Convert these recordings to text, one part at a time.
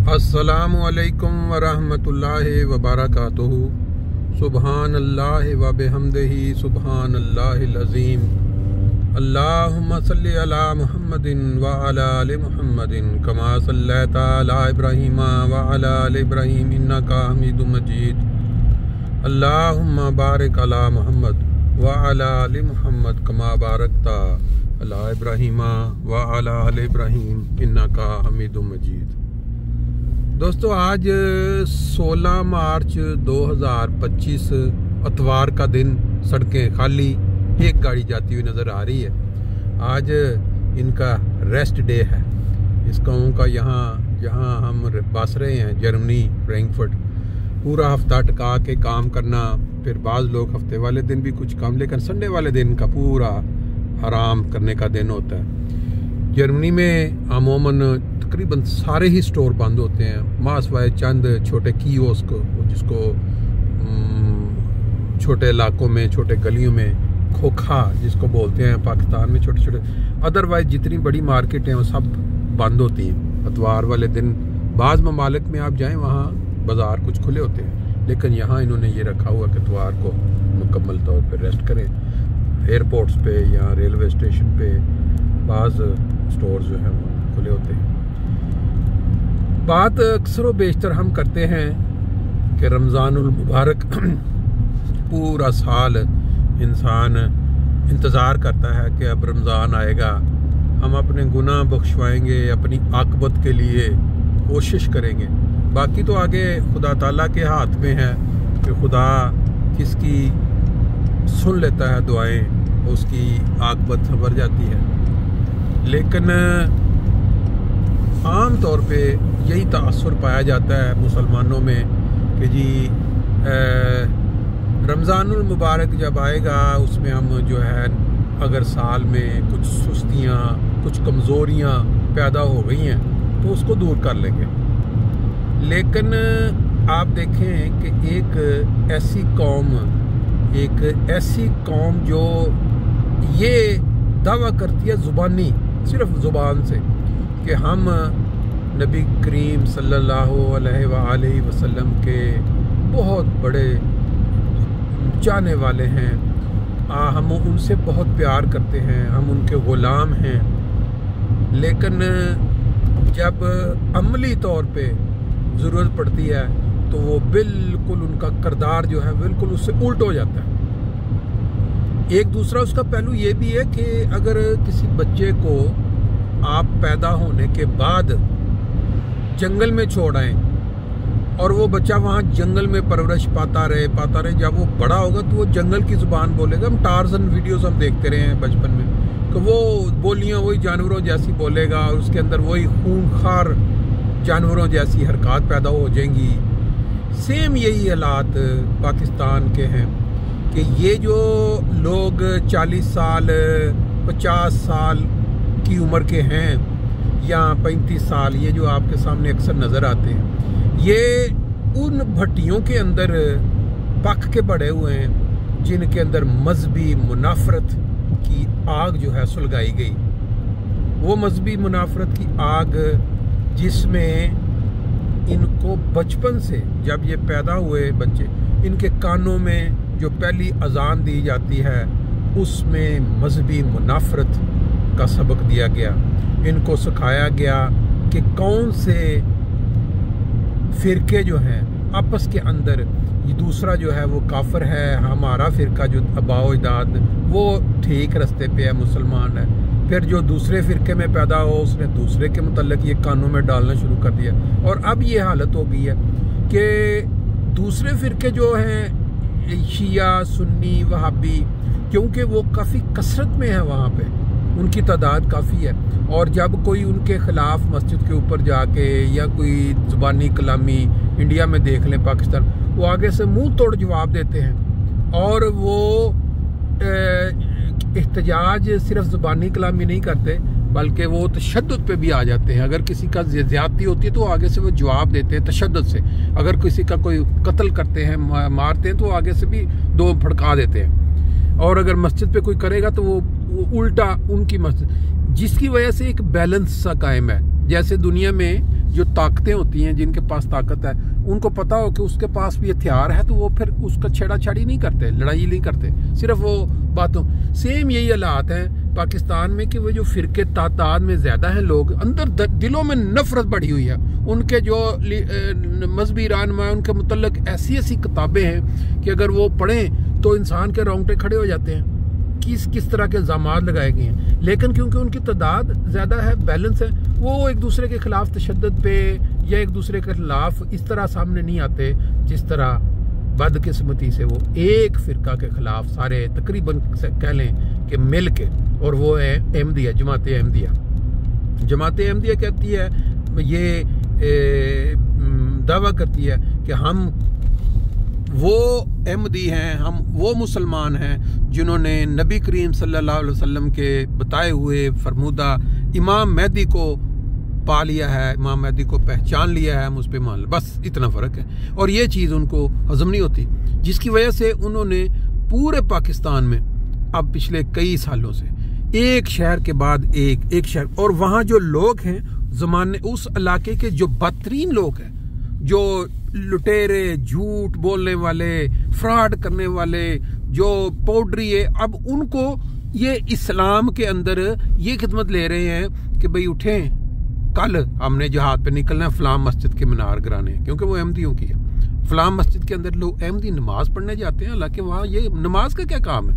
अस्सलामु अलैकुम वरहमतुल्लाहि वबरकातुहू। सुबहानल्लाह व बिहम्दिही सुबहानल्लाहिल अज़ीम। अल्लाहुम्मा सल्लि अला मुहम्मदिन व अला आलि मुहम्मदिन कमा सल्लैता अला इब्राहीम व अला आलि इब्राहीम इन्नका हमीदुम मजीद। अल्लाहुम्मा बारिक अला मुहम्मद व अला आलि मुहम्मद कमा बारकता अला इब्राहीम व अला आलि इब्राहीम इन्नका हमीदुम मजीद। दोस्तों, आज 16 मार्च 2025 इतवार का दिन, सड़कें खाली, एक गाड़ी जाती हुई नज़र आ रही है। आज इनका रेस्ट डे है इस गाँव का। जहाँ हम बस रहे हैं जर्मनी फ्रैंकफर्ट, पूरा हफ्ता टका के काम करना। फिर बाज़ लोग हफ्ते वाले दिन भी कुछ काम, लेकिन संडे वाले दिन का पूरा आराम करने का दिन होता है। जर्मनी में अमूमन तकरीबन सारे ही स्टोर बंद होते हैं, मासवाए चंद छोटे कियोस्क, जिसको छोटे इलाकों में, छोटे गलियों में खोखा जिसको बोलते हैं पाकिस्तान में, छोटे छोटे। अदरवाइज जितनी बड़ी मार्केट हैं वो सब बंद होती हैं इतवार वाले दिन। बाज़ ममालिक में आप जाएं, वहाँ बाज़ार कुछ खुले होते हैं, लेकिन यहाँ इन्होंने ये रखा हुआ कि इतवार को मुकम्मल तौर पर रेस्ट करें। एयरपोर्ट्स पे या रेलवे स्टेशन पे बाज़ स्टोर जो हैं वो खुले होते हैं। बात अक्सर व बेशतर हम करते हैं कि रमज़ानुल मुबारक पूरा साल इंसान इंतज़ार करता है कि अब रमज़ान आएगा, हम अपने गुनाह बख्शवाएंगे, अपनी आक़िबत के लिए कोशिश करेंगे। बाकी तो आगे खुदा ताला के हाथ में है कि खुदा किसकी सुन लेता है दुआएं, उसकी आक़िबत संवर जाती है। लेकिन आम तौर पे यही तासुर पाया जाता है मुसलमानों में कि जी रमज़ानुल मुबारक जब आएगा उसमें हम जो है, अगर साल में कुछ सुस्तियाँ, कुछ कमज़ोरियाँ पैदा हो गई हैं तो उसको दूर कर लेंगे। लेकिन आप देखें कि एक ऐसी कौम जो ये दावा करती है ज़ुबानी, सिर्फ ज़ुबान से, कि हम नबी करीम सल्लल्लाहु अलैहि वसल्लम के बहुत बड़े चाहने वाले हैं, हम उनसे बहुत प्यार करते हैं, हम उनके ग़ुलाम हैं। लेकिन जब अमली तौर पे ज़रूरत पड़ती है तो वो बिल्कुल, उनका किरदार जो है बिल्कुल उससे उल्ट हो जाता है। एक दूसरा उसका पहलू ये भी है कि अगर किसी बच्चे को आप पैदा होने के बाद जंगल में छोड़ आए और वो बच्चा वहाँ जंगल में परवरिश पाता रहे, जब वो बड़ा होगा तो वो जंगल की ज़ुबान बोलेगा। हम टार्ज़न वीडियोस हम देखते रहे हैं बचपन में, तो वो बोलियाँ वही जानवरों जैसी बोलेगा और उसके अंदर वही खूंखार जानवरों जैसी हरकत पैदा हो जाएंगी। सेम यही हालात पाकिस्तान के हैं कि ये जो लोग 40 साल 50 साल की उम्र के हैं या 35 साल, ये जो आपके सामने अक्सर नज़र आते हैं, ये उन भट्टियों के अंदर पक के बड़े हुए हैं जिनके अंदर मजहबी मुनाफरत की आग जो है सुलगाई गई। वो मजहबी मुनाफरत की आग जिसमें इनको बचपन से, जब ये पैदा हुए बच्चे, इनके कानों में जो पहली अजान दी जाती है उसमें मजहबी मुनाफरत का सबक दिया गया। इनको सिखाया गया कि कौन से फ़िरके जो हैं आपस के अंदर, ये दूसरा जो है वो काफिर है, हमारा फ़िरका जो आबाओ अजदाद वो ठीक रास्ते पे है, मुसलमान है। फिर जो दूसरे फ़िरके में पैदा हो उसने दूसरे के मुतल्लिक़ ये कानों में डालना शुरू कर दिया। और अब ये हालत हो गई है कि दूसरे फ़िरके जो हैं शिया, सुन्नी, वहाबी, क्योंकि वो काफ़ी कसरत में है, वहाँ पे उनकी तादाद काफ़ी है, और जब कोई उनके ख़िलाफ़ मस्जिद के ऊपर जाके या कोई ज़ुबानी कलामी इंडिया में देख लें, पाकिस्तान, वो आगे से मुंह तोड़ जवाब देते हैं। और वो एहतजाज सिर्फ ज़ुबानी कलामी नहीं करते, बल्कि वो तशद्दुद पे भी आ जाते हैं। अगर किसी का ज़्यादती होती है तो आगे से वो जवाब देते हैं तशद्दुद से। अगर किसी का कोई कत्ल करते हैं, मारते हैं, तो आगे से भी दो फड़का देते हैं। और अगर मस्जिद पे कोई करेगा तो वो उल्टा उनकी मस्जिद, जिसकी वजह से एक बैलेंस सा कायम है। जैसे दुनिया में जो ताकतें होती हैं, जिनके पास ताकत है, उनको पता हो कि उसके पास भी हथियार है, तो वो फिर उसका छेड़ाछाड़ी नहीं करते, लड़ाई नहीं करते, सिर्फ वो बातों। सेम यही हालात है पाकिस्तान में कि वो जो फिरके तादाद में ज़्यादा हैं लोग, अंदर दिलों में नफरत बढ़ी हुई है। उनके जो मजहबी रहनुमा है, उनके मुतल्लिक ऐसी ऐसी किताबें हैं कि अगर वो पढ़ें तो इंसान के रोंगटे खड़े हो जाते हैं। किस तरह के इल्ज़ाम लगाए गए हैं, लेकिन क्योंकि उनकी तादाद ज़्यादा है, बैलेंस है, वो एक दूसरे के खिलाफ तशद्दुद पे या एक दूसरे के खिलाफ इस तरह सामने नहीं आते जिस तरह बदकिस्मती से वो एक फ़िरका के खिलाफ सारे तकरीबन कह लें कि मिल के, और वो है अहमदिया, जमात अहमदिया। जमात अहमदिया कहती है, ये दावा करती है कि हम वो अहमदी हैं, हम वो मुसलमान हैं जिन्होंने नबी करीम सल्लल्लाहु अलैहि वसल्लम के बताए हुए फरमूदा इमाम मेहदी को पा लिया है, इमाम मेहदी को पहचान लिया है, हम उस पर मान, बस इतना फ़र्क है। और ये चीज़ उनको हजम नहीं होती, जिसकी वजह से उन्होंने पूरे पाकिस्तान में अब पिछले कई सालों से एक शहर के बाद एक शहर, और वहाँ जो लोग हैं ज़माने उस इलाके के जो बदतरीन लोग हैं, जो लुटेरे, झूठ बोलने वाले, फ्रॉड करने वाले, जो पाउडरी है, अब उनको ये इस्लाम के अंदर ये खिदमत ले रहे हैं कि भाई उठें, कल हमने जहाद पे निकलना है फलां मस्जिद के मीनार गिराने, क्योंकि वो अहमदियों की है। फलां मस्जिद के अंदर लोग अहमदी नमाज पढ़ने जाते हैं, हालांकि वहाँ ये नमाज का क्या काम है।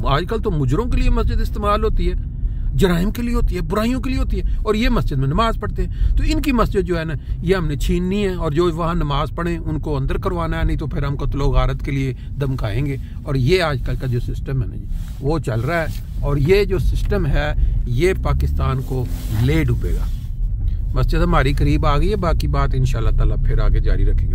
आजकल तो मुजरों के लिए मस्जिद इस्तेमाल होती है, जराइम के लिए होती है, बुराइयों के लिए होती है, और ये मस्जिद में नमाज पढ़ते हैं। तो इनकी मस्जिद जो है ना, ये हमने छीननी है, और जो वहाँ नमाज पढ़ें उनको अंदर करवाना है, नहीं तो फिर हम कत्लो गारत के लिए धमकाएंगे। और ये आजकल का जो सिस्टम है ना जी, वो चल रहा है, और ये जो सिस्टम है ये पाकिस्तान को ले डूबेगा। मस्जिद हमारी करीब आ गई है, बाकी बात इंशाल्लाह ताला फिर आगे जारी रखेंगे।